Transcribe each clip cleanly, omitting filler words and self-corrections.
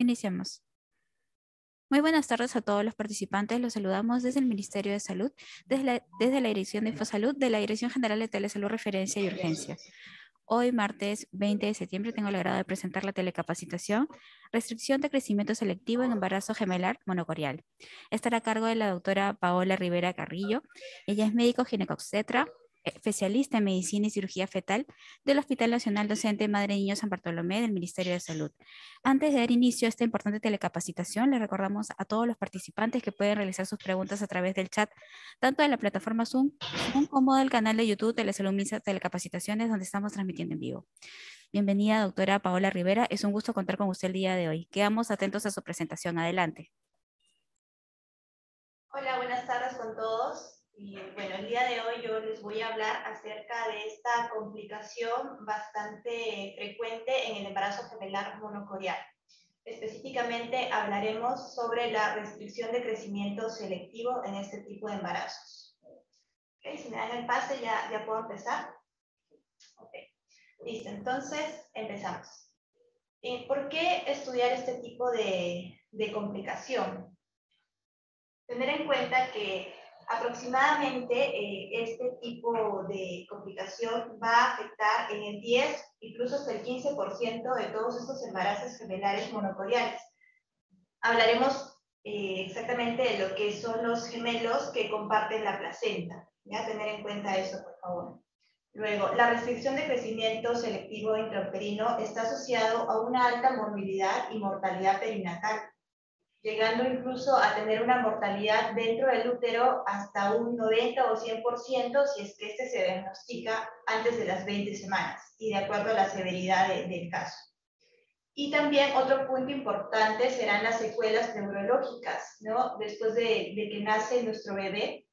Iniciamos. Muy buenas tardes a todos los participantes. Los saludamos desde el Ministerio de Salud, desde la Dirección de Infosalud, de la Dirección General de Telesalud, Referencia y Urgencia. Hoy, martes 20 de septiembre, tengo el agrado de presentar la telecapacitación Restricción de crecimiento selectivo en embarazo gemelar monocorial. Estará a cargo de la doctora Paola Rivera Carrillo. Ella es médico ginecobstetra, especialista en medicina y cirugía fetal del Hospital Nacional Docente Madre y Niño San Bartolomé del Ministerio de Salud. Antes de dar inicio a esta importante telecapacitación, les recordamos a todos los participantes que pueden realizar sus preguntas a través del chat, tanto de la plataforma Zoom como del canal de YouTube de Telesalud Misa Telecapacitaciones, donde estamos transmitiendo en vivo. Bienvenida, doctora Paola Rivera. Es un gusto contar con usted el día de hoy. Quedamos atentos a su presentación. Adelante. Hola, buenas tardes con todos. Y bueno, el día de hoy yo les voy a hablar acerca de esta complicación bastante frecuente en el embarazo gemelar monocorial. Específicamente hablaremos sobre la restricción de crecimiento selectivo en este tipo de embarazos. Okay, si me dan el pase ya puedo empezar. Okay. Listo, entonces empezamos. ¿Por qué estudiar este tipo de complicación? Tener en cuenta que aproximadamente este tipo de complicación va a afectar en el 10, incluso hasta el 15% de todos estos embarazos gemelares monocoriales. Hablaremos exactamente de lo que son los gemelos que comparten la placenta. Ya tener en cuenta eso, por favor. Luego, la restricción de crecimiento selectivo intrauterino está asociado a una alta morbilidad y mortalidad perinatal, llegando incluso a tener una mortalidad dentro del útero hasta un 90 o 100% si es que este se diagnostica antes de las 20 semanas y de acuerdo a la severidad del caso. Y también otro punto importante serán las secuelas neurológicas, ¿no? Después de que nace nuestro bebé,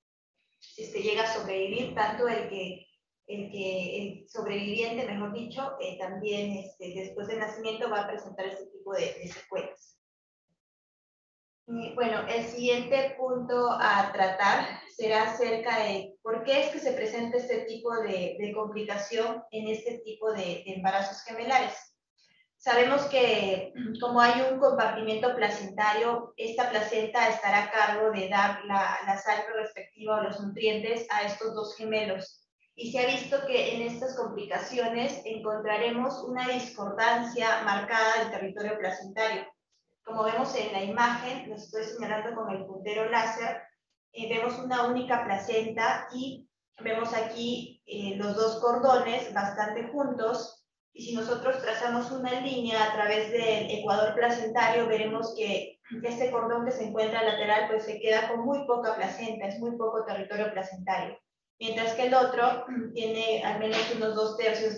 si es que llega a sobrevivir, tanto el sobreviviente, mejor dicho, también después del nacimiento va a presentar este tipo de secuelas. Bueno, el siguiente punto a tratar será acerca de por qué es que se presenta este tipo de complicación en este tipo de embarazos gemelares. Sabemos que como hay un compartimiento placentario, esta placenta estará a cargo de dar la sangre respectiva o los nutrientes a estos dos gemelos. Y se ha visto que en estas complicaciones encontraremos una discordancia marcada del territorio placentario. Como vemos en la imagen, lo estoy señalando con el puntero láser, vemos una única placenta y vemos aquí los dos cordones bastante juntos, y si nosotros trazamos una línea a través del ecuador placentario, veremos que este cordón que se encuentra lateral pues se queda con muy poca placenta, es muy poco territorio placentario, mientras que el otro tiene al menos unos 2/3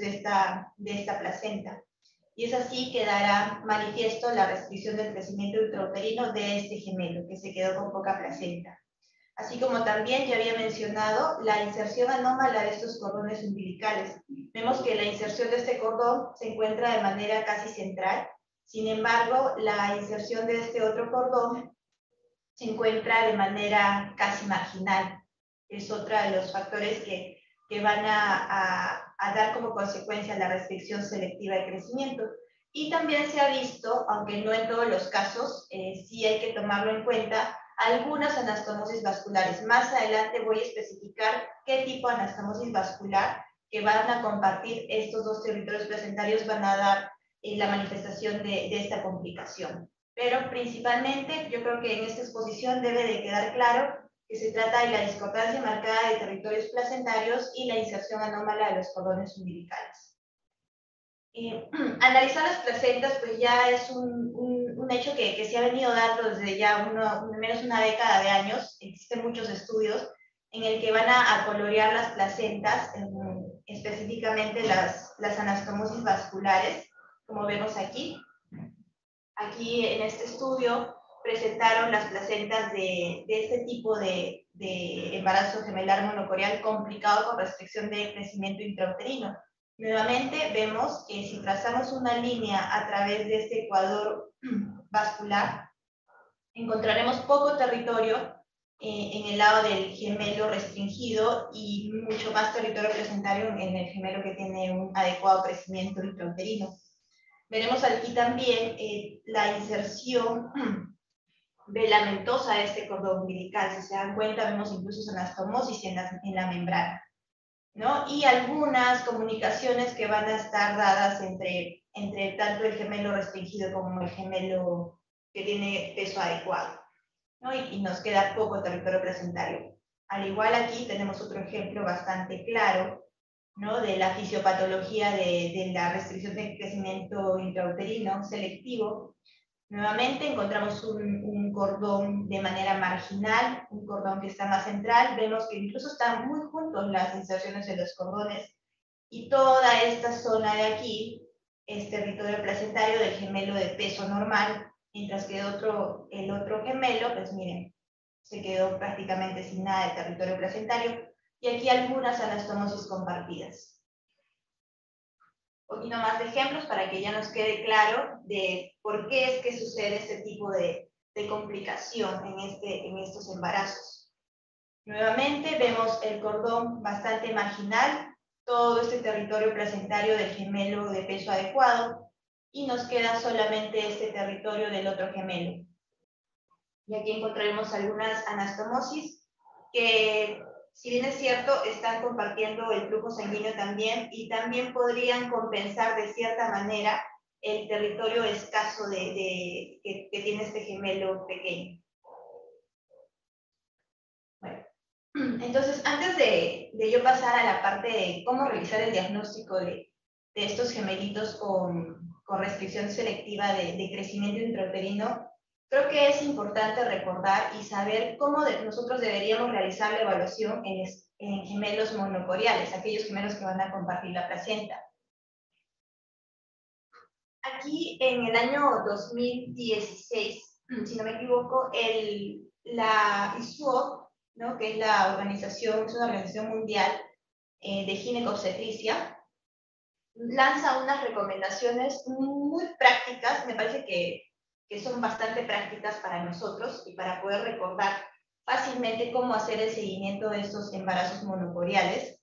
de esta placenta. Y es así que dará manifiesto la restricción del crecimiento intrauterino de este gemelo, que se quedó con poca placenta. Así como también ya había mencionado la inserción anómala de estos cordones umbilicales. Vemos que la inserción de este cordón se encuentra de manera casi central, sin embargo, la inserción de este otro cordón se encuentra de manera casi marginal. Es otro de los factores que van a dar como consecuencia la restricción selectiva de crecimiento. Y también se ha visto, aunque no en todos los casos, sí hay que tomarlo en cuenta, algunas anastomosis vasculares. Más adelante voy a especificar qué tipo de anastomosis vascular que van a compartir estos dos territorios placentarios van a dar la manifestación de esta complicación. Pero principalmente yo creo que en esta exposición debe de quedar claro que se trata de la discordancia marcada de territorios placentarios y la inserción anómala de los cordones umbilicales. Analizar las placentas pues ya es un hecho que se ha venido dando desde ya menos una década de años. Existen muchos estudios en el que van a colorear las placentas, específicamente las anastomosis vasculares, como vemos aquí. Aquí en este estudio presentaron las placentas de este tipo de embarazo gemelar monocorial complicado con restricción de crecimiento intrauterino. Nuevamente vemos que si trazamos una línea a través de este ecuador vascular, encontraremos poco territorio en el lado del gemelo restringido y mucho más territorio placentario en el gemelo que tiene un adecuado crecimiento intrauterino. Veremos aquí también la inserción velamentosa de este cordón umbilical. Si se dan cuenta, vemos incluso anastomosis en la membrana, ¿no? Y algunas comunicaciones que van a estar dadas entre tanto el gemelo restringido como el gemelo que tiene peso adecuado, ¿no? Y nos queda poco territorio placentario. Al igual aquí tenemos otro ejemplo bastante claro, ¿no? De la fisiopatología de la restricción de crecimiento intrauterino selectivo. Nuevamente encontramos un cordón de manera marginal, un cordón que está más central. Vemos que incluso están muy juntos las inserciones de los cordones y toda esta zona de aquí es territorio placentario del gemelo de peso normal, mientras que el otro gemelo, pues miren, se quedó prácticamente sin nada de territorio placentario, y aquí algunas anastomosis compartidas. Un poquito más de ejemplos para que ya nos quede claro de por qué es que sucede este tipo de complicación en estos embarazos. Nuevamente vemos el cordón bastante marginal, todo este territorio placentario del gemelo de peso adecuado, y nos queda solamente este territorio del otro gemelo. Y aquí encontraremos algunas anastomosis que, si bien es cierto, están compartiendo el flujo sanguíneo también, y también podrían compensar de cierta manera el territorio escaso que tiene este gemelo pequeño. Bueno, entonces antes de yo pasar a la parte de cómo realizar el diagnóstico de estos gemelitos con restricción selectiva de crecimiento intrauterino, creo que es importante recordar y saber cómo nosotros deberíamos realizar la evaluación en gemelos monocoriales, aquellos gemelos que van a compartir la placenta. Aquí en el año 2016, si no me equivoco, la ISUOP, ¿no? Que es la organización, es una organización mundial de ginecobstetricia, lanza unas recomendaciones muy prácticas, me parece que son bastante prácticas para nosotros y para poder recordar fácilmente cómo hacer el seguimiento de estos embarazos monocoriales.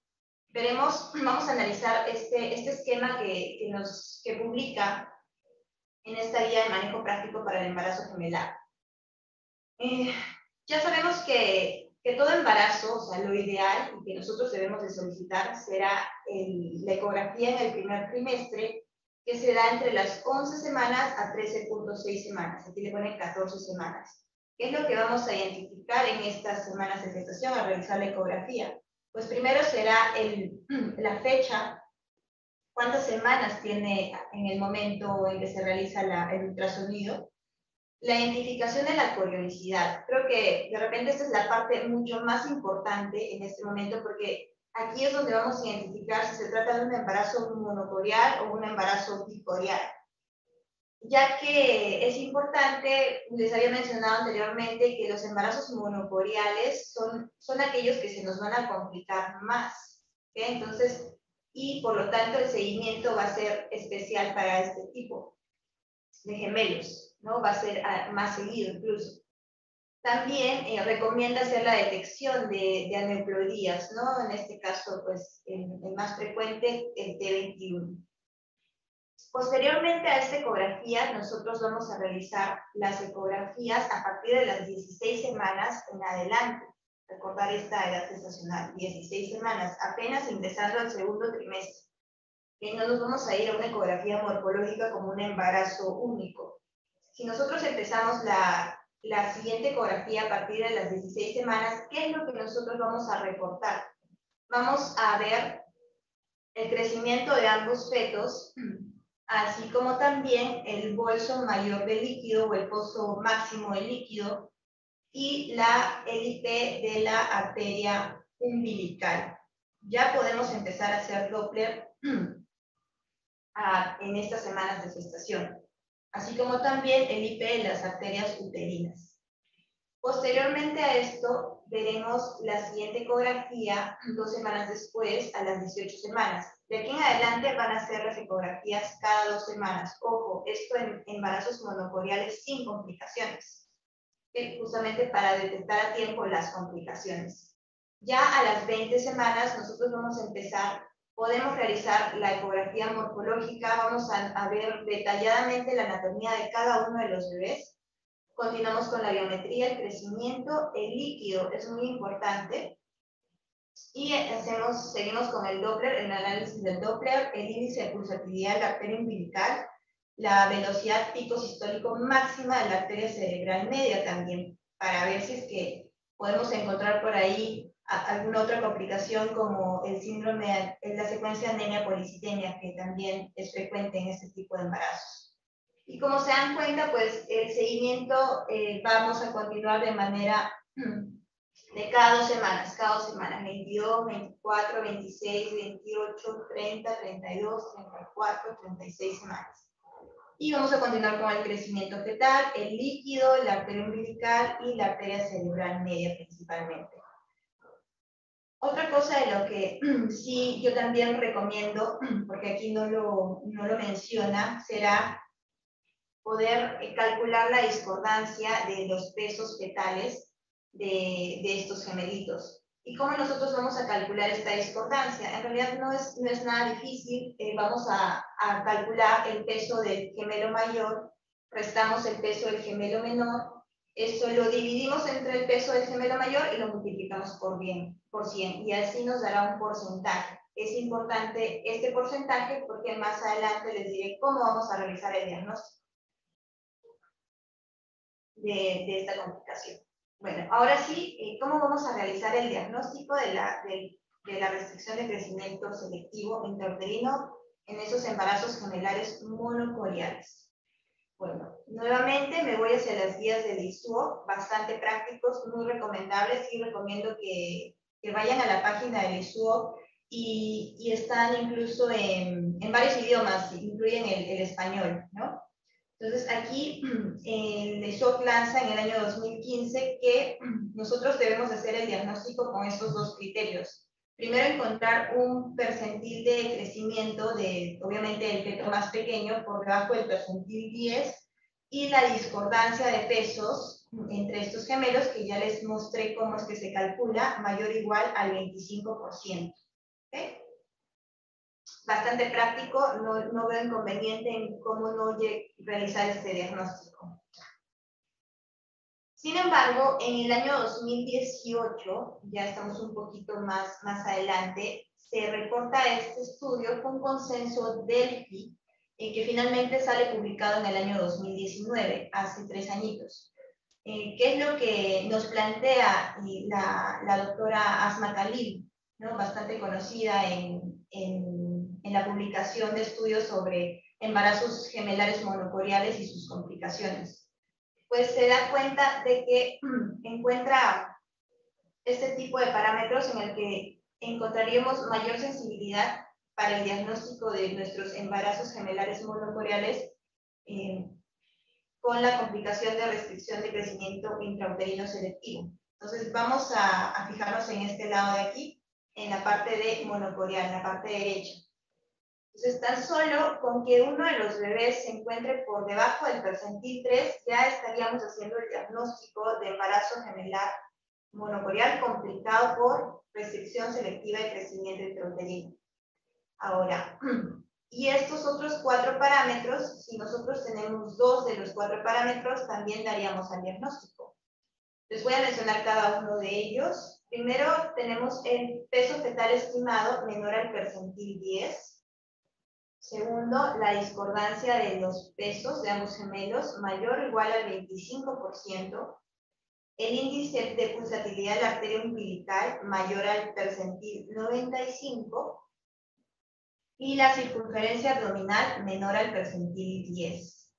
Vamos a analizar este esquema que publica en esta guía de manejo práctico para el embarazo gemelar. Ya sabemos que todo embarazo, o sea, lo ideal y que nosotros debemos de solicitar será la ecografía en el primer trimestre, que se da entre las 11 semanas a 13.6 semanas. Aquí le ponen 14 semanas. ¿Qué es lo que vamos a identificar en estas semanas de gestación al realizar la ecografía? Pues primero será la fecha, cuántas semanas tiene en el momento en que se realiza el ultrasonido, la identificación de la corionicidad. Creo que de repente esta es la parte mucho más importante en este momento, porque aquí es donde vamos a identificar si se trata de un embarazo monocorial o un embarazo bicorial. Ya que es importante, les había mencionado anteriormente que los embarazos monocoriales son aquellos que se nos van a complicar más. ¿Okay? Entonces, y por lo tanto el seguimiento va a ser especial para este tipo de gemelos, ¿no? Va a ser más seguido incluso. También recomienda hacer la detección de aneuploidías, ¿no? En este caso, pues, el más frecuente, el T21. Posteriormente a esta ecografía, nosotros vamos a realizar las ecografías a partir de las 16 semanas en adelante. Recordar esta edad gestacional, 16 semanas, apenas ingresando al segundo trimestre. Que no nos vamos a ir a una ecografía morfológica como un embarazo único. Si nosotros empezamos la siguiente ecografía a partir de las 16 semanas, ¿qué es lo que nosotros vamos a reportar? Vamos a ver el crecimiento de ambos fetos, así como también el bolso mayor de líquido o el pozo máximo de líquido y la élite de la arteria umbilical. Ya podemos empezar a hacer Doppler en estas semanas de gestación, así como también el IP de las arterias uterinas. Posteriormente a esto, veremos la siguiente ecografía 2 semanas después, a las 18 semanas. De aquí en adelante van a ser las ecografías cada 2 semanas. Ojo, esto en embarazos monocoriales sin complicaciones, justamente para detectar a tiempo las complicaciones. Ya a las 20 semanas nosotros vamos a empezar podemos realizar la ecografía morfológica, vamos a ver detalladamente la anatomía de cada uno de los bebés. Continuamos con la biometría, el crecimiento, el líquido es muy importante. Y seguimos con el Doppler, el análisis del Doppler, el índice de pulsatividad de la arteria umbilical, la velocidad pico sistólico máxima de la arteria cerebral media también, para ver si es que podemos encontrar por ahí alguna otra complicación como el síndrome, la secuencia anemia policitemia, que también es frecuente en este tipo de embarazos. Y como se dan cuenta, pues el seguimiento vamos a continuar de manera de cada 2 semanas, 22, 24, 26, 28, 30, 32, 34, 36 semanas. Y vamos a continuar con el crecimiento fetal, el líquido, la arteria umbilical y la arteria cerebral media principalmente. Otra cosa de lo que sí yo también recomiendo, porque aquí no lo menciona, será poder calcular la discordancia de los pesos fetales de estos gemelitos. ¿Y cómo nosotros vamos a calcular esta discordancia? En realidad no es nada difícil. Vamos a calcular el peso del gemelo mayor, restamos el peso del gemelo menor, eso lo dividimos entre el peso del gemelo mayor y lo multiplicamos por 100, y así nos dará un porcentaje. Es importante este porcentaje porque más adelante les diré cómo vamos a realizar el diagnóstico de esta complicación. Bueno, ahora sí, ¿cómo vamos a realizar el diagnóstico de la restricción de crecimiento selectivo intrauterino en esos embarazos gemelares monocoriales? Bueno, nuevamente me voy hacia las guías de ISUOP, bastante prácticos, muy recomendables, y recomiendo que vayan a la página del ISUOP y están incluso en varios idiomas, incluyen el español, ¿no? Entonces aquí el ISUOP lanza en el año 2015 que nosotros debemos hacer el diagnóstico con estos dos criterios. Primero, encontrar un percentil de crecimiento de, obviamente, el feto más pequeño por debajo del percentil 10 y la discordancia de pesos entre estos gemelos, que ya les mostré cómo es que se calcula, mayor o igual al 25%. ¿Okay? Bastante práctico, no veo inconveniente en cómo no realizar este diagnóstico. Sin embargo, en el año 2018, ya estamos un poquito más adelante, se reporta este estudio con consenso Delphi, que finalmente sale publicado en el año 2019, hace 3 añitos. ¿Qué es lo que nos plantea la doctora Asma Khalil, ¿no? Bastante conocida en la publicación de estudios sobre embarazos gemelares monocoriales y sus complicaciones? Pues se da cuenta de que encuentra este tipo de parámetros en el que encontraríamos mayor sensibilidad para el diagnóstico de nuestros embarazos gemelares monocoriales con la complicación de restricción de crecimiento intrauterino selectivo. Entonces vamos a fijarnos en este lado de aquí, en la parte de monocorial, en la parte derecha. Entonces, tan solo con que uno de los bebés se encuentre por debajo del percentil 3, ya estaríamos haciendo el diagnóstico de embarazo gemelar monocorial complicado por restricción selectiva de crecimiento intrauterino. Ahora, y estos otros 4 parámetros, si nosotros tenemos 2 de los 4 parámetros, también daríamos al diagnóstico. Les voy a mencionar cada uno de ellos. Primero, tenemos el peso fetal estimado menor al percentil 10. Segundo, la discordancia de los pesos de ambos gemelos mayor o igual al 25%. El índice de pulsatividad de la arteria umbilical mayor al percentil 95. Y la circunferencia abdominal menor al percentil 10.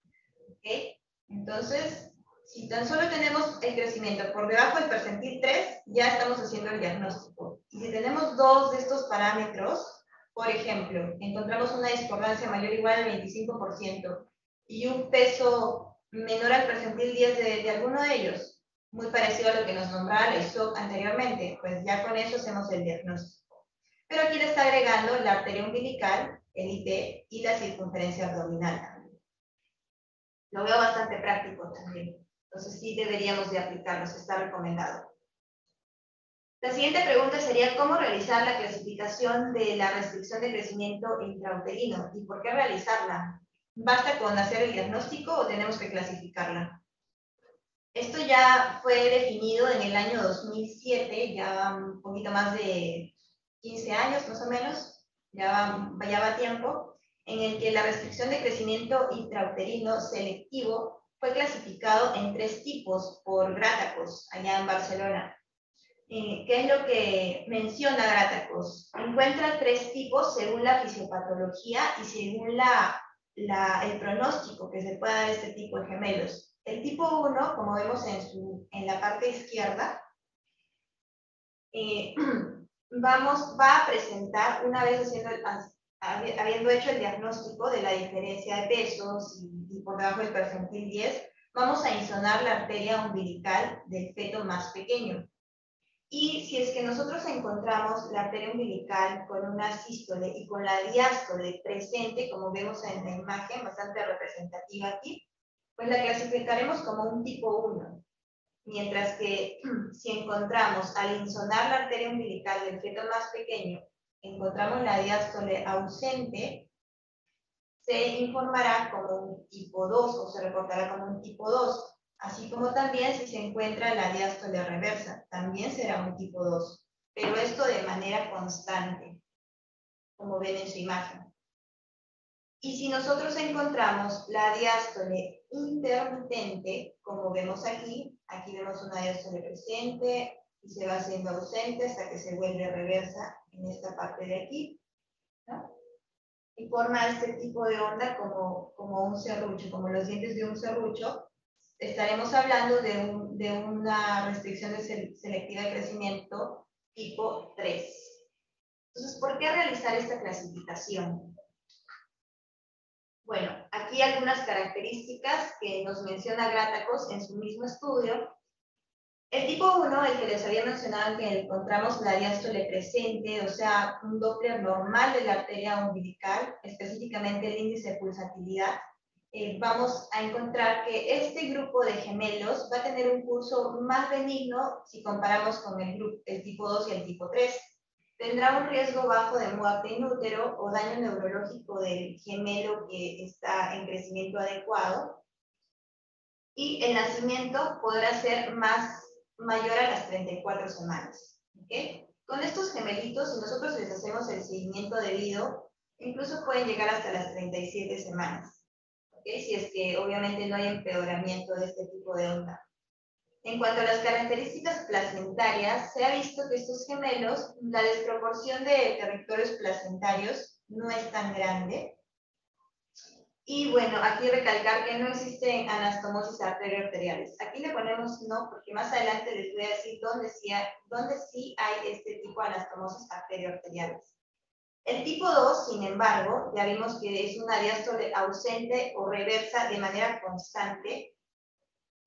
¿Okay? Entonces, si tan solo tenemos el crecimiento por debajo del percentil 3, ya estamos haciendo el diagnóstico. Y si tenemos 2 de estos parámetros, por ejemplo, encontramos una discordancia mayor o igual al 25% y un peso menor al percentil 10 de alguno de ellos, muy parecido a lo que nos nombraba la ISUOP anteriormente, pues ya con eso hacemos el diagnóstico. Pero aquí le está agregando la arteria umbilical, el IP y la circunferencia abdominal también. Lo veo bastante práctico también. Entonces sí deberíamos de aplicarlos, está recomendado. La siguiente pregunta sería, ¿cómo realizar la clasificación de la restricción de crecimiento intrauterino? ¿Y por qué realizarla? ¿Basta con hacer el diagnóstico o tenemos que clasificarla? Esto ya fue definido en el año 2007, ya un poquito más de 15 años más o menos, ya va tiempo, en el que la restricción de crecimiento intrauterino selectivo fue clasificado en 3 tipos por Gratacos, allá en Barcelona. ¿Qué es lo que menciona Gratacos? Encuentra 3 tipos según la fisiopatología y según el pronóstico que se pueda dar a este tipo de gemelos. El tipo 1, como vemos en la parte izquierda, va a presentar, una vez habiendo hecho el diagnóstico de la diferencia de pesos y por debajo del percentil 10, vamos a insonar la arteria umbilical del feto más pequeño. Y si es que nosotros encontramos la arteria umbilical con una sístole y con la diástole presente, como vemos en la imagen, bastante representativa aquí, pues la clasificaremos como un tipo 1. Mientras que si encontramos, al insonar la arteria umbilical del feto más pequeño, encontramos la diástole ausente, se informará como un tipo 2 o se reportará como un tipo 2. Así como también si se encuentra la diástole reversa, también será un tipo 2, pero esto de manera constante, como ven en su imagen. Y si nosotros encontramos la diástole intermitente, como vemos aquí, aquí vemos una diástole presente y se va haciendo ausente hasta que se vuelve reversa en esta parte de aquí, ¿no? Y forma este tipo de onda como un serrucho, como los dientes de un serrucho. Estaremos hablando de una restricción selectiva de crecimiento tipo 3. Entonces, ¿por qué realizar esta clasificación? Bueno, aquí algunas características que nos menciona Gratacos en su mismo estudio. El tipo 1, el que les había mencionado, que encontramos la diástole presente, o sea, un Doppler normal de la arteria umbilical, específicamente el índice de pulsatilidad, vamos a encontrar que este grupo de gemelos va a tener un curso más benigno si comparamos con el tipo 2 y el tipo 3. Tendrá un riesgo bajo de muerte in útero o daño neurológico del gemelo que está en crecimiento adecuado. Y el nacimiento podrá ser mayor a las 34 semanas. ¿Okay? Con estos gemelitos, si nosotros les hacemos el seguimiento debido, incluso pueden llegar hasta las 37 semanas. ¿Okay? Si es que obviamente no hay empeoramiento de este tipo de onda. En cuanto a las características placentarias, se ha visto que estos gemelos, la desproporción de territorios placentarios no es tan grande. Y bueno, aquí recalcar que no existen anastomosis arterioarteriales. Aquí le ponemos no, porque más adelante les voy a decir dónde sí hay este tipo de anastomosis arterioarteriales. El tipo 2, sin embargo, ya vimos que es una diástole ausente o reversa de manera constante,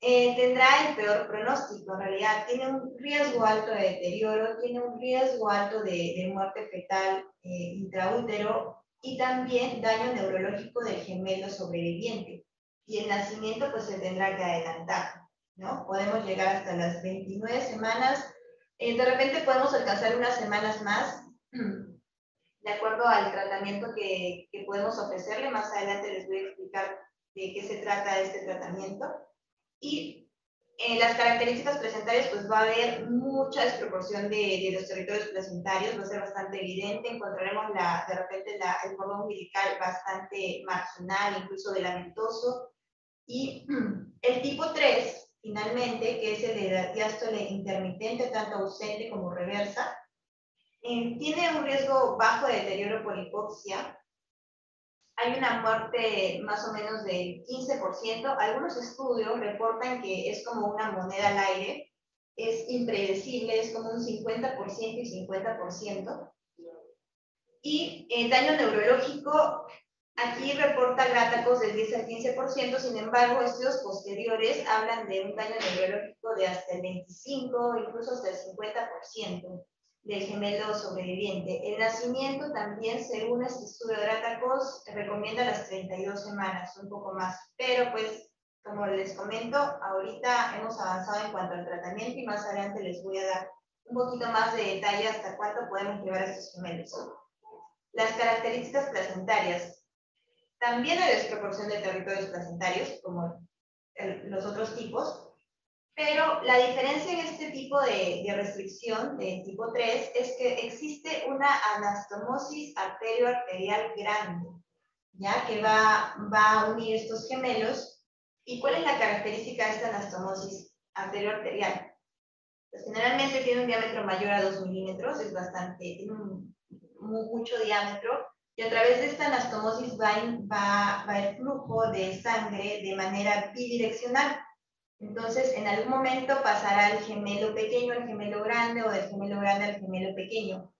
tendrá el peor pronóstico. En realidad, tiene un riesgo alto de deterioro, tiene un riesgo alto de muerte fetal intraútero y también daño neurológico del gemelo sobreviviente. Y el nacimiento pues se tendrá que adelantar, ¿no? Podemos llegar hasta las 29 semanas. De repente podemos alcanzar unas semanas más, de acuerdo al tratamiento que podemos ofrecerle. Más adelante les voy a explicar de qué se trata este tratamiento. Y en las características placentarias, pues va a haber mucha desproporción de los territorios placentarios, va a ser bastante evidente, encontraremos de repente el cordón umbilical bastante marginal, incluso filamentoso. Y el tipo 3, finalmente, que es el de la diástole intermitente, tanto ausente como reversa, tiene un riesgo bajo de deterioro por hipoxia. Hay una muerte más o menos del 15%. Algunos estudios reportan que es como una moneda al aire, es impredecible, es como un 50% y 50%. Y el daño neurológico, aquí reporta Gratacos del 10 al 15%, sin embargo, estudios posteriores hablan de un daño neurológico de hasta el 25%, incluso hasta el 50% del gemelo sobreviviente. El nacimiento también, según este estudio de Gratacos, recomienda las 32 semanas, un poco más. Pero pues, como les comento, ahorita hemos avanzado en cuanto al tratamiento y más adelante les voy a dar un poquito más de detalle hasta cuánto podemos llevar a estos gemelos. Las características placentarias. También hay desproporción de territorios placentarios, como los otros tipos, pero la diferencia en este tipo de restricción, de tipo 3, es que existe una anastomosis arterio-arterial grande, ¿ya? Que va a unir estos gemelos. ¿Y cuál es la característica de esta anastomosis arterio-arterial? Pues generalmente tiene un diámetro mayor a 2 milímetros, es bastante, tiene mucho diámetro, y a través de esta anastomosis va el flujo de sangre de manera bidireccional. Entonces, en algún momento pasará el gemelo pequeño al gemelo grande o del gemelo grande al gemelo pequeño.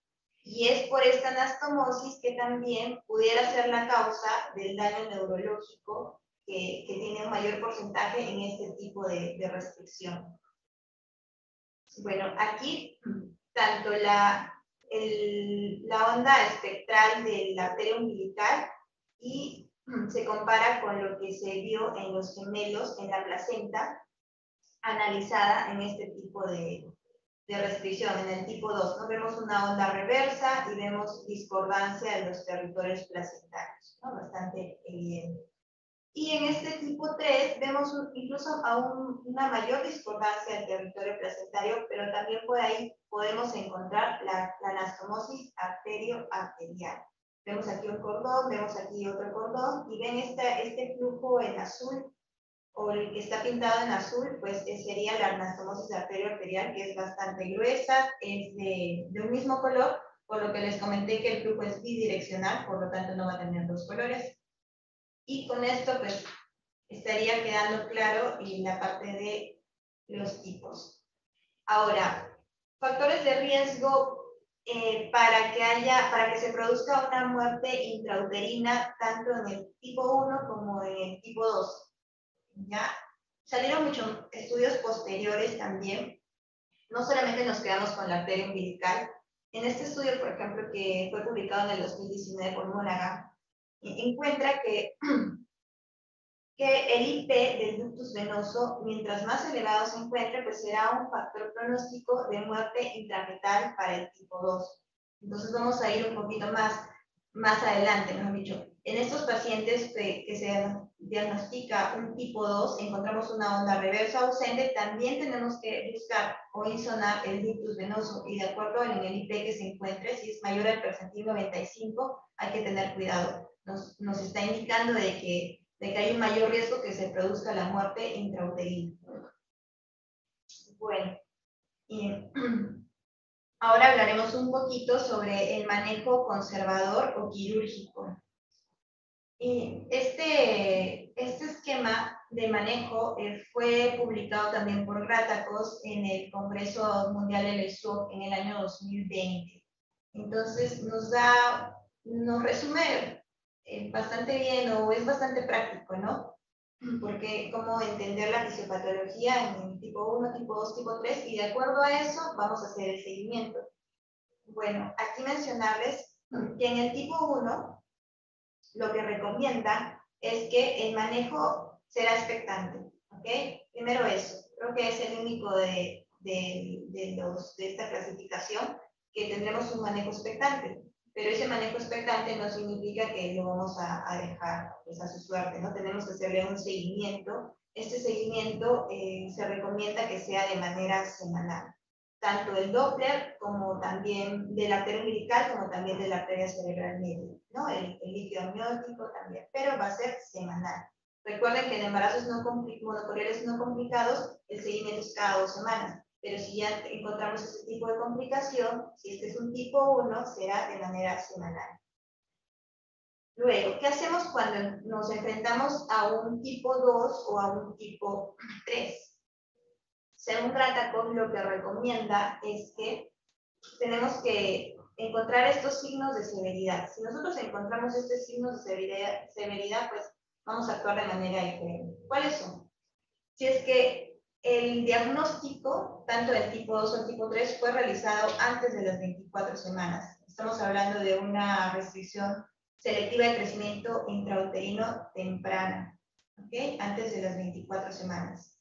Y es por esta anastomosis que también pudiera ser la causa del daño neurológico que tiene un mayor porcentaje en este tipo de restricción. Bueno, aquí tanto la onda espectral de la arteria umbilical y se compara con lo que se vio en los gemelos en la placenta analizada en este tipo de restricción, en el tipo 2, ¿no? Vemos una onda reversa y vemos discordancia de los territorios placentarios, ¿no? Bastante evidente. Y en este tipo 3 vemos incluso aún una mayor discordancia del territorio placentario, pero también por ahí podemos encontrar la anastomosis arterio-arterial. Vemos aquí un cordón, vemos aquí otro cordón, y ven este flujo en azul, o el que está pintado en azul, pues sería la anastomosis arterio-arterial, que es bastante gruesa, es de un mismo color, por lo que les comenté que el flujo es bidireccional, por lo tanto no va a tener dos colores. Y con esto, pues, estaría quedando claro en la parte de los tipos. Ahora, factores de riesgo para que se produzca una muerte intrauterina, tanto en el tipo 1 como en el tipo 2. ¿Ya? Salieron muchos estudios posteriores también. No solamente nos quedamos con la arteria umbilical. En este estudio, por ejemplo, que fue publicado en el 2019 por Moraga, encuentra que el IP del ductus venoso, mientras más elevado se encuentre, pues será un factor pronóstico de muerte intrafetal para el tipo 2. Entonces vamos a ir un poquito más adelante, mejor dicho. En estos pacientes que se diagnostica un tipo 2, encontramos una onda reversa ausente, también tenemos que buscar o insonar el ductus venoso, y de acuerdo en el IP que se encuentre, si es mayor al percentil 95, hay que tener cuidado. Nos está indicando de que hay un mayor riesgo que se produzca la muerte intrauterina. Bueno, ahora hablaremos un poquito sobre el manejo conservador o quirúrgico. Y este esquema de manejo fue publicado también por Gratacos en el Congreso Mundial del ESOC en el año 2020. Entonces nos resume bastante bien, o es bastante práctico, ¿no? Porque cómo entender la fisiopatología en tipo 1, tipo 2, tipo 3, y de acuerdo a eso vamos a hacer el seguimiento. Bueno, aquí mencionarles que en el tipo 1 lo que recomienda es que el manejo será expectante, ¿ok? Primero eso, creo que es el único de esta clasificación que tendremos un manejo expectante, pero ese manejo expectante no significa que lo vamos a dejar pues, a su suerte, ¿no? Tenemos que hacerle un seguimiento. Este seguimiento se recomienda que sea de manera semanal, tanto el Doppler como también de la arteria umbilical, como también de la arteria cerebral media, ¿no? El líquido amniótico también, pero va a ser semanal. Recuerden que en embarazos monocorriales no complicados, el seguimiento es cada 2 semanas, pero si ya encontramos ese tipo de complicación, si este es un tipo 1, será de manera semanal. Luego, ¿qué hacemos cuando nos enfrentamos a un tipo 2 o a un tipo 3? Según Gratacos, lo que recomienda es que tenemos que encontrar estos signos de severidad. Si nosotros encontramos estos signos de severidad, pues vamos a actuar de manera diferente. ¿Cuáles son? Si es que el diagnóstico, tanto del tipo 2 o el tipo 3, fue realizado antes de las 24 semanas. Estamos hablando de una restricción selectiva de crecimiento intrauterino temprana, ¿ok? Antes de las 24 semanas.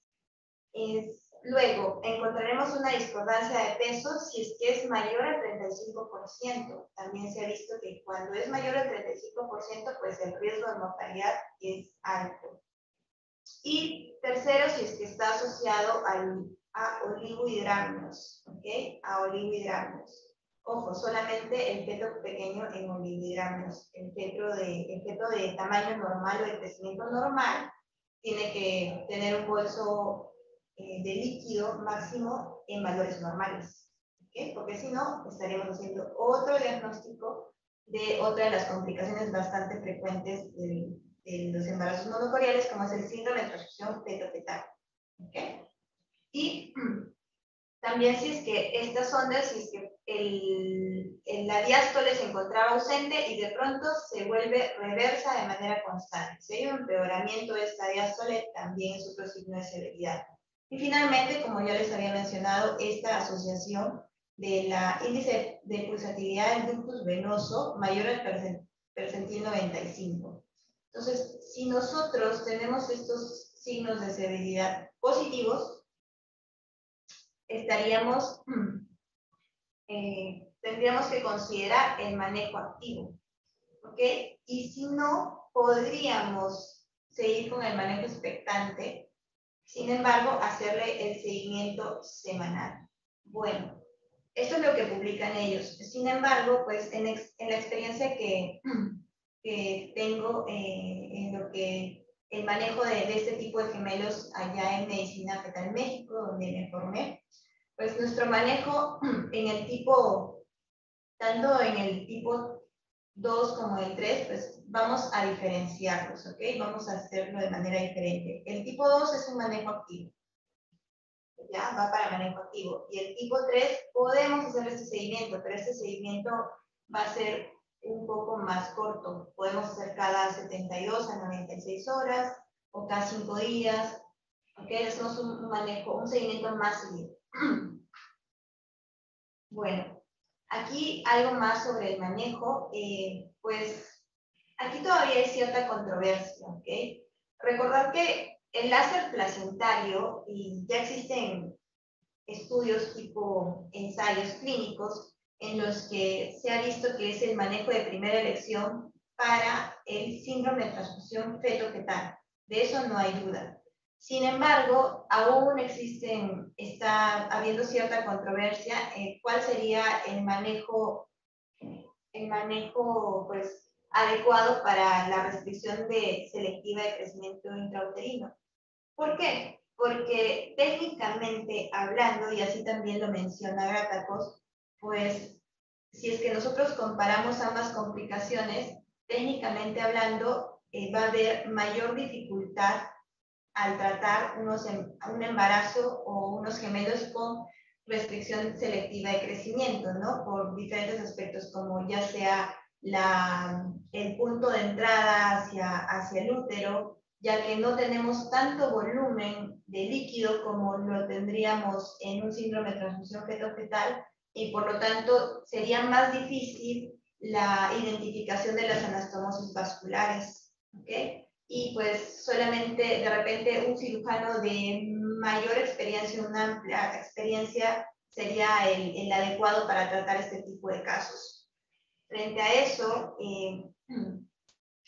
Luego, encontraremos una discordancia de peso si es que es mayor al 35%. También se ha visto que cuando es mayor al 35%, pues el riesgo de mortalidad es alto. Y tercero, si es que está asociado a oligohidramnios, ¿ok? A oligohidramnios. Ojo, solamente el feto pequeño en oligohidramnios. El feto de tamaño normal o de crecimiento normal tiene que tener un bolso de líquido máximo en valores normales, ¿ok? Porque si no, estaremos haciendo otro diagnóstico de otra de las complicaciones bastante frecuentes de los embarazos monocoriales, como es el síndrome de transfusión feto-fetal, ¿ok? Y también si es que estas sondas, si es que la diástole se encontraba ausente y de pronto se vuelve reversa de manera constante. Si hay un empeoramiento de esta diástole, también es otro signo de severidad. Y finalmente, como ya les había mencionado, esta asociación de la índice de pulsatilidad del ductus venoso mayor al percentil 95. Entonces, si nosotros tenemos estos signos de severidad positivos, tendríamos que considerar el manejo activo, ¿ok? Y si no, podríamos seguir con el manejo expectante, sin embargo, hacerle el seguimiento semanal. Bueno, esto es lo que publican ellos. Sin embargo, pues en la experiencia que tengo en lo que el manejo de este tipo de gemelos allá en Medicina Fetal México, donde me formé, pues nuestro manejo en el tipo, tanto en el tipo 2 como en el 3, pues vamos a diferenciarlos, ¿ok? Vamos a hacerlo de manera diferente. El tipo 2 es un manejo activo, ya va para manejo activo. Y el tipo 3 podemos hacer este seguimiento, pero este seguimiento va a ser un poco más corto. Podemos hacer cada 72 a 96 horas o cada 5 días, ¿ok? Hacemos un manejo, un seguimiento más seguido. Bueno, aquí algo más sobre el manejo, pues aquí todavía hay cierta controversia, ¿ok? Recordar que el láser placentario, y ya existen estudios tipo ensayos clínicos en los que se ha visto que es el manejo de primera elección para el síndrome de transfusión feto-fetal. De eso no hay duda. Sin embargo, aún está habiendo cierta controversia en cuál sería el manejo pues, adecuado para la restricción selectiva de crecimiento intrauterino. ¿Por qué? Porque técnicamente hablando, y así también lo menciona Gratacos, pues si es que nosotros comparamos ambas complicaciones, técnicamente hablando, va a haber mayor dificultad al tratar un embarazo o unos gemelos con restricción selectiva de crecimiento, ¿no? Por diferentes aspectos, como ya sea el punto de entrada hacia el útero, ya que no tenemos tanto volumen de líquido como lo tendríamos en un síndrome de transfusión feto-fetal, y por lo tanto sería más difícil la identificación de las anastomosis vasculares, ¿ok? Y pues solamente de repente un cirujano de mayor experiencia, una amplia experiencia, sería el adecuado para tratar este tipo de casos. Frente a eso,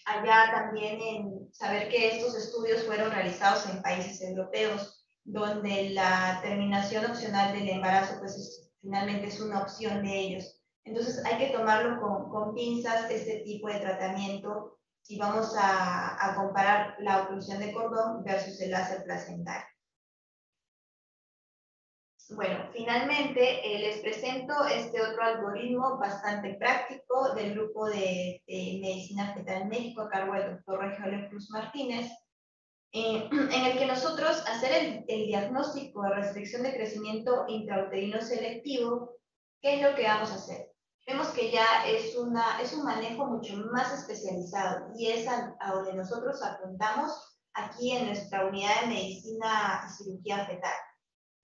allá también en saber que estos estudios fueron realizados en países europeos, donde la terminación opcional del embarazo pues finalmente es una opción de ellos. Entonces hay que tomarlo con pinzas este tipo de tratamiento si vamos a comparar la oclusión de cordón versus el láser placentario. Bueno, finalmente les presento este otro algoritmo bastante práctico del grupo de Medicina Fetal en México a cargo del doctor Rogelio Cruz Martínez, en el que nosotros hacer el diagnóstico de restricción de crecimiento intrauterino selectivo, ¿qué es lo que vamos a hacer? Vemos que ya es un manejo mucho más especializado y es a donde nosotros apuntamos aquí en nuestra unidad de medicina y cirugía fetal.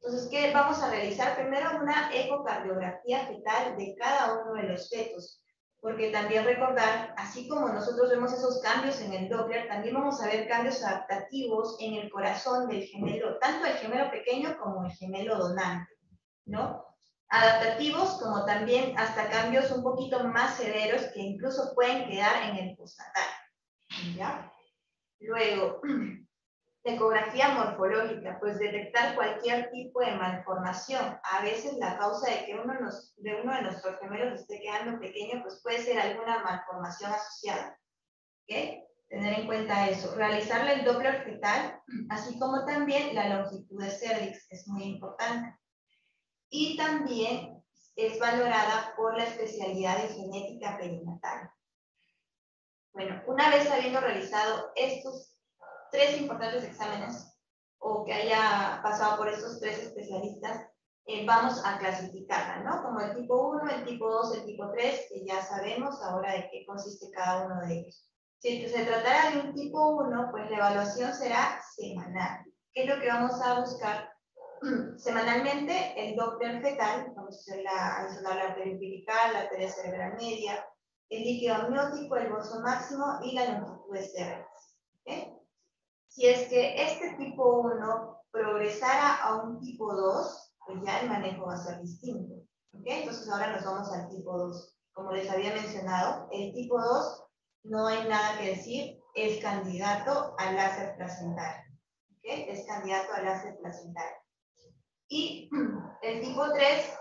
Entonces, ¿qué vamos a realizar? Primero una ecocardiografía fetal de cada uno de los fetos. porque también recordar, así como nosotros vemos esos cambios en el Doppler, también vamos a ver cambios adaptativos en el corazón del gemelo, tanto el gemelo pequeño como el gemelo donante, ¿no? Adaptativos como también hasta cambios un poquito más severos que incluso pueden quedar en el postnatal, ¿ya? Luego, ecografía morfológica, pues detectar cualquier tipo de malformación. A veces la causa de que uno de nuestros gemelos esté quedando pequeño, pues puede ser alguna malformación asociada. ¿Ok? Tener en cuenta eso. Realizarle el Doppler fetal, así como también la longitud de cervix, es muy importante. Y también es valorada por la especialidad de genética perinatal. Bueno, una vez habiendo realizado estos 3 importantes exámenes o que haya pasado por estos 3 especialistas, vamos a clasificarla, ¿no? Como el tipo 1, el tipo 2, el tipo 3, que ya sabemos ahora de qué consiste cada uno de ellos. Si se tratara de un tipo 1, pues la evaluación será semanal. ¿Qué es lo que vamos a buscar? Semanalmente, el Doppler fetal, vamos a hacer la arteria umbilical, la arteria cerebral media, el líquido amniótico, el bolso máximo y la longitud de cervix. ¿Okay? Si es que este tipo 1 progresara a un tipo 2, pues ya el manejo va a ser distinto. ¿Okay? Entonces ahora nos vamos al tipo 2. Como les había mencionado, el tipo 2 no hay nada que decir, es candidato al láser placentario. ¿Okay? Es candidato al láser placentario. Y el tipo 3,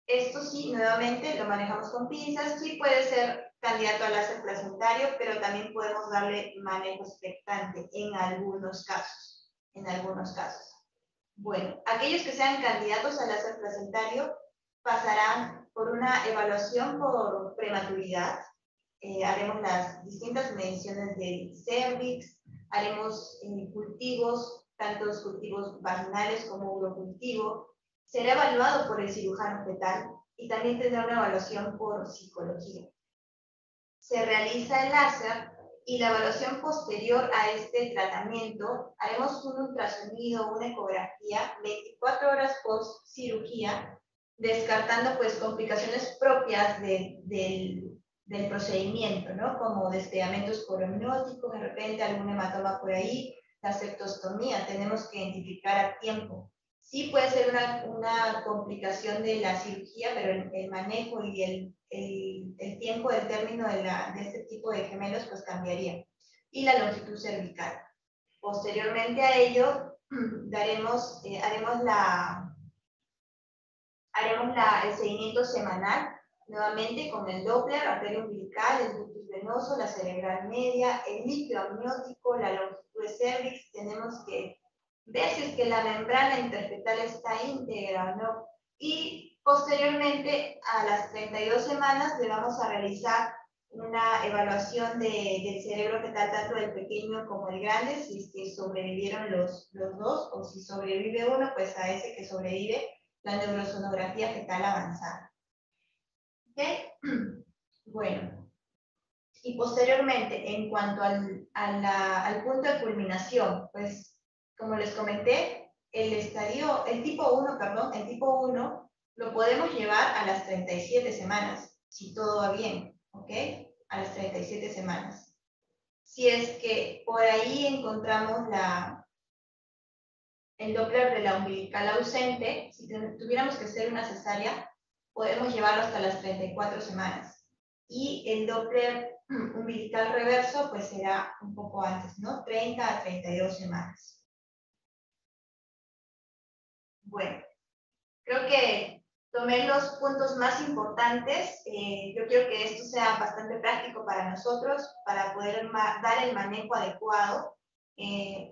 esto sí, nuevamente lo manejamos con pinzas, sí puede ser candidato al láser placentario, pero también podemos darle manejo expectante en algunos casos. En algunos casos. Bueno, aquellos que sean candidatos al láser placentario pasarán por una evaluación por prematuridad. Haremos las distintas mediciones del cervix, haremos cultivos, tanto los cultivos vaginales como urocultivo. Será evaluado por el cirujano fetal y también tendrá una evaluación por psicología. Se realiza el láser y la evaluación posterior a este tratamiento, haremos un ultrasonido, una ecografía 24 horas post cirugía, descartando pues complicaciones propias del procedimiento, ¿no? Como despegamentos coronóticos, de repente algún hematoma por ahí, la septostomía, tenemos que identificar a tiempo. Sí puede ser una complicación de la cirugía, pero el manejo y el tiempo del término de este tipo de gemelos pues cambiaría. Y la longitud cervical. Posteriormente a ello, haremos el seguimiento semanal, nuevamente con el Doppler, arteria umbilical, el ductus venoso, la cerebral media, el líquido amniótico, la longitud de cervix. Tenemos que ver si es que la membrana interfetal está íntegra o no. Y posteriormente, a las 32 semanas, le vamos a realizar una evaluación del cerebro fetal, tanto del pequeño como el grande, si es que sobrevivieron los dos, o si sobrevive uno, pues a ese que sobrevive, la neurosonografía fetal avanzada. ¿Ok? Bueno, y posteriormente, en cuanto al punto de culminación, pues, como les comenté, el tipo 1, perdón, el tipo 1 lo podemos llevar a las 37 semanas, si todo va bien, ¿ok? A las 37 semanas. Si es que por ahí encontramos el Doppler de la umbilical ausente, si tuviéramos que hacer una cesárea, podemos llevarlo hasta las 34 semanas. Y el Doppler umbilical reverso, pues será un poco antes, ¿no? 30 a 32 semanas. Bueno, creo que tomé los puntos más importantes. Yo quiero que esto sea bastante práctico para nosotros, para poder dar el manejo adecuado. Y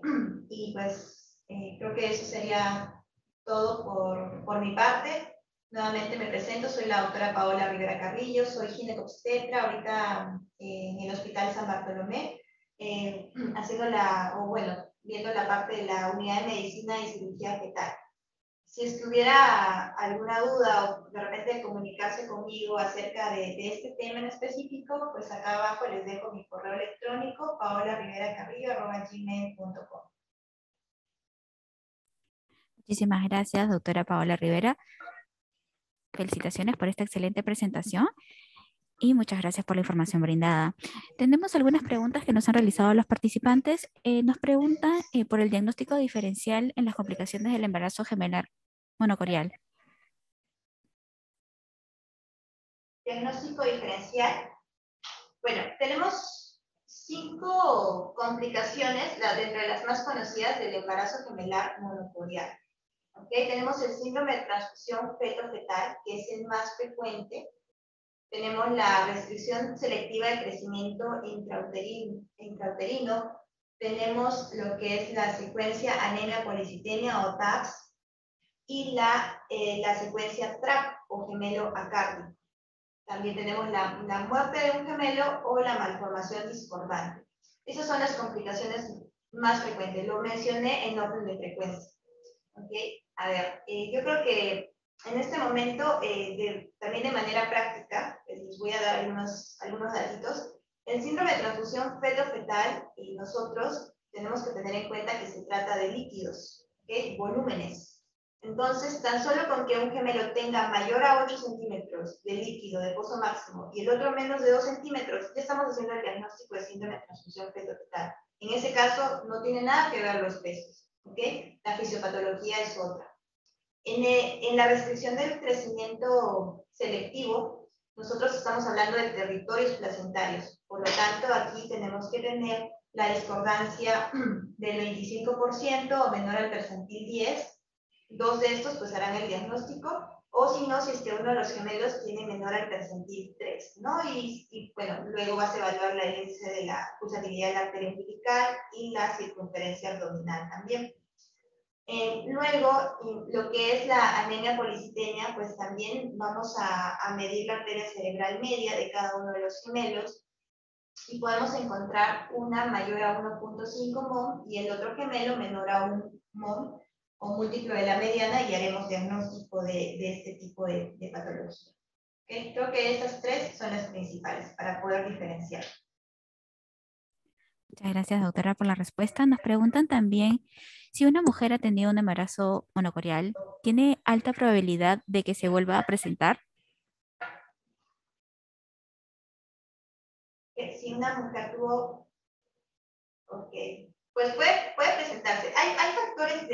pues creo que eso sería todo por mi parte. Nuevamente me presento, soy la doctora Paola Rivera Carrillo, soy ginecobstetra ahorita en el Hospital San Bartolomé, haciendo viendo la parte de la unidad de medicina y cirugía fetal. Si es que hubiera alguna duda o de repente comunicarse conmigo acerca de este tema en específico, pues acá abajo les dejo mi correo electrónico, paolariveracarrillo@gmail.com. Muchísimas gracias, doctora Paola Rivera. Felicitaciones por esta excelente presentación. Y muchas gracias por la información brindada. Tenemos algunas preguntas que nos han realizado los participantes. Nos preguntan por el diagnóstico diferencial en las complicaciones del embarazo gemelar monocorial. Diagnóstico diferencial. Bueno, tenemos 5 complicaciones, de las más conocidas del embarazo gemelar monocorial. ¿Okay? Tenemos el síndrome de transfusión feto-fetal, que es el más frecuente. Tenemos la restricción selectiva de crecimiento intrauterino. Tenemos lo que es la secuencia anemia policitenia o TAPS y la secuencia TRAP o gemelo acárdico. También tenemos la muerte de un gemelo o la malformación discordante. Esas son las complicaciones más frecuentes. Lo mencioné en orden de frecuencia. ¿Okay? A ver, yo creo que en este momento, también de manera práctica, les voy a dar algunos datitos. El síndrome de transfusión feto-fetal, y nosotros tenemos que tener en cuenta que se trata de líquidos, ¿okay? Volúmenes. Entonces, tan solo con que un gemelo tenga mayor a 8 centímetros de líquido de pozo máximo y el otro menos de 2 centímetros, ya estamos haciendo el diagnóstico de síndrome de transfusión feto-fetal. En ese caso, no tiene nada que ver los pesos. ¿Okay? La fisiopatología es otra. En la restricción del crecimiento selectivo, nosotros estamos hablando de territorios placentarios. Por lo tanto, aquí tenemos que tener la discordancia del 25% o menor al percentil 10. 2 de estos pues harán el diagnóstico, o si no, si es que uno de los gemelos tiene menor al percentil 3, ¿no? Y bueno, luego vas a evaluar la índice de la pulsatividad de la arteria umbilical y la circunferencia abdominal también. Luego, lo que es la anemia policitenia, pues también vamos a medir la arteria cerebral media de cada uno de los gemelos y podemos encontrar una mayor a 1.5 mol y el otro gemelo menor a 1 mol o múltiplo de la mediana, y haremos diagnóstico de este tipo de patología. ¿Okay? Creo que esas 3 son las principales para poder diferenciar. Muchas gracias, doctora, por la respuesta. Nos preguntan también si una mujer ha tenido un embarazo monocorial, ¿tiene alta probabilidad de que se vuelva a presentar? Si una mujer tuvo, ok, pues puede presentarse. Hay factores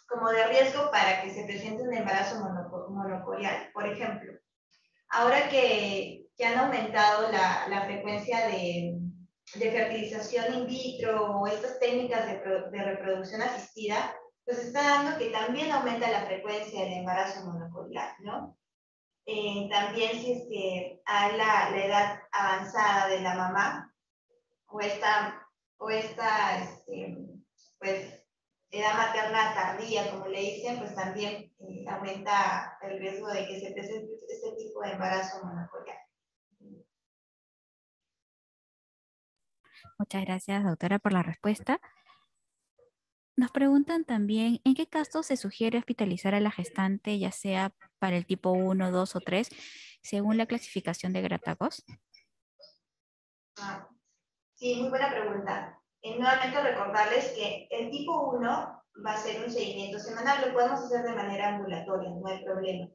como de riesgo para que se presente un embarazo monocorial. Por ejemplo, ahora que han aumentado la frecuencia de fertilización in vitro o estas técnicas de reproducción asistida, pues está dando que también aumenta la frecuencia del embarazo monocorial, ¿no? También si es que hay la edad avanzada de la mamá o esta pues, edad materna tardía, como le dicen, pues también aumenta el riesgo de que se presente este tipo de embarazo monocorial. Muchas gracias, doctora, por la respuesta. Nos preguntan también en qué casos se sugiere hospitalizar a la gestante, ya sea para el tipo 1, 2 o 3, según la clasificación de Gratados. Sí, muy buena pregunta. Nuevamente recordarles que el tipo 1 va a ser un seguimiento semanal, lo podemos hacer de manera ambulatoria, no hay problema.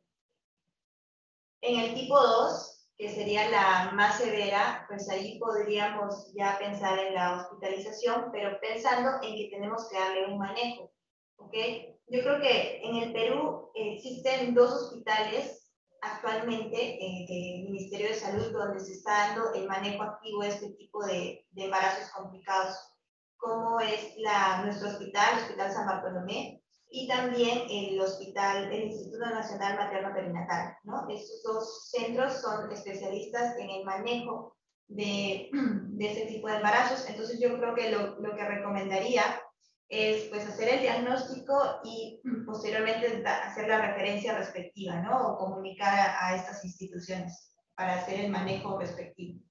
En el tipo 2, que sería la más severa, pues ahí podríamos ya pensar en la hospitalización, pero pensando en que tenemos que darle un manejo, ¿ok? Yo creo que en el Perú existen 2 hospitales actualmente del Ministerio de Salud donde se está dando el manejo activo de este tipo de embarazos complicados, como es nuestro hospital, el Hospital San Bartolomé, y también el Instituto Nacional Materno Perinatal, ¿no? Estos 2 centros son especialistas en el manejo de este tipo de embarazos. Entonces yo creo que lo que recomendaría es pues hacer el diagnóstico y posteriormente hacer la referencia respectiva, ¿no? O comunicar a estas instituciones para hacer el manejo respectivo.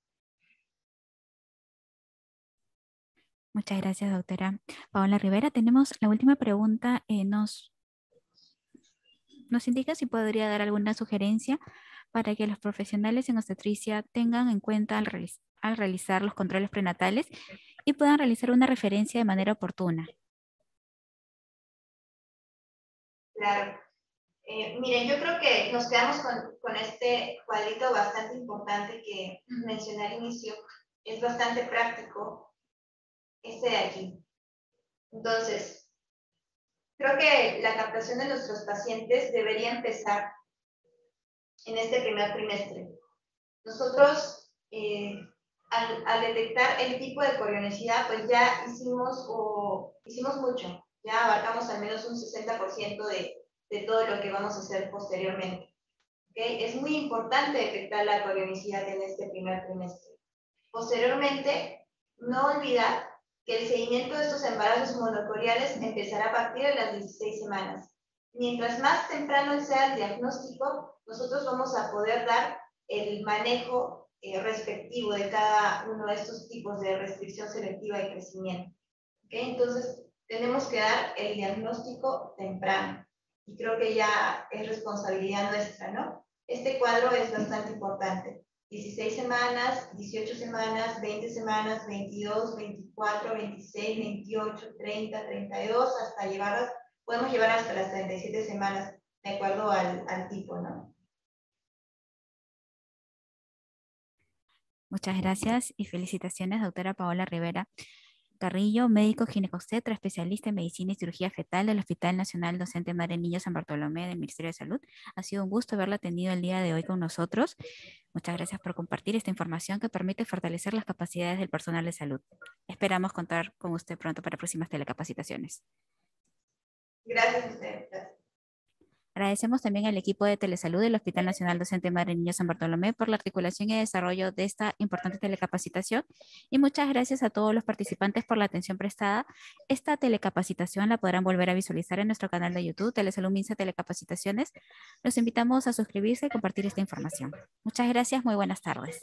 Muchas gracias, doctora Paola Rivera. Tenemos la última pregunta. Nos indica si podría dar alguna sugerencia para que los profesionales en obstetricia tengan en cuenta al realizar los controles prenatales y puedan realizar una referencia de manera oportuna. Claro. Miren, yo creo que nos quedamos con este cuadrito bastante importante que mencioné al inicio. Es bastante práctico este de aquí. Entonces, creo que la captación de nuestros pacientes debería empezar en este primer trimestre. Nosotros, al detectar el tipo de corionicidad, pues ya hicimos mucho, ya abarcamos al menos un 60% de todo lo que vamos a hacer posteriormente. ¿Okay? Es muy importante detectar la corionicidad en este primer trimestre. Posteriormente, no olvidar que el seguimiento de estos embarazos monocoriales empezará a partir de las 16 semanas. Mientras más temprano sea el diagnóstico, nosotros vamos a poder dar el manejo respectivo de cada uno de estos tipos de restricción selectiva y crecimiento. ¿Okay? Entonces, tenemos que dar el diagnóstico temprano. Y creo que ya es responsabilidad nuestra, ¿no? Este cuadro es bastante importante. 16 semanas, 18 semanas, 20 semanas, 22, 24, 26, 28, 30, 32, hasta podemos llevar hasta las 37 semanas, de acuerdo al tipo, ¿no? Muchas gracias y felicitaciones, doctora Paola Rivera Carrillo, médico ginecobstetra, especialista en medicina y cirugía fetal del Hospital Nacional Docente Madre Niño San Bartolomé del Ministerio de Salud. Ha sido un gusto haberla atendido el día de hoy con nosotros. Muchas gracias por compartir esta información que permite fortalecer las capacidades del personal de salud. Esperamos contar con usted pronto para próximas telecapacitaciones. Gracias a usted. Gracias. Agradecemos también al equipo de Telesalud del Hospital Nacional Docente Madre Niño San Bartolomé por la articulación y desarrollo de esta importante telecapacitación y muchas gracias a todos los participantes por la atención prestada. Esta telecapacitación la podrán volver a visualizar en nuestro canal de YouTube, Telesalud Minsa Telecapacitaciones. Los invitamos a suscribirse y compartir esta información. Muchas gracias, muy buenas tardes.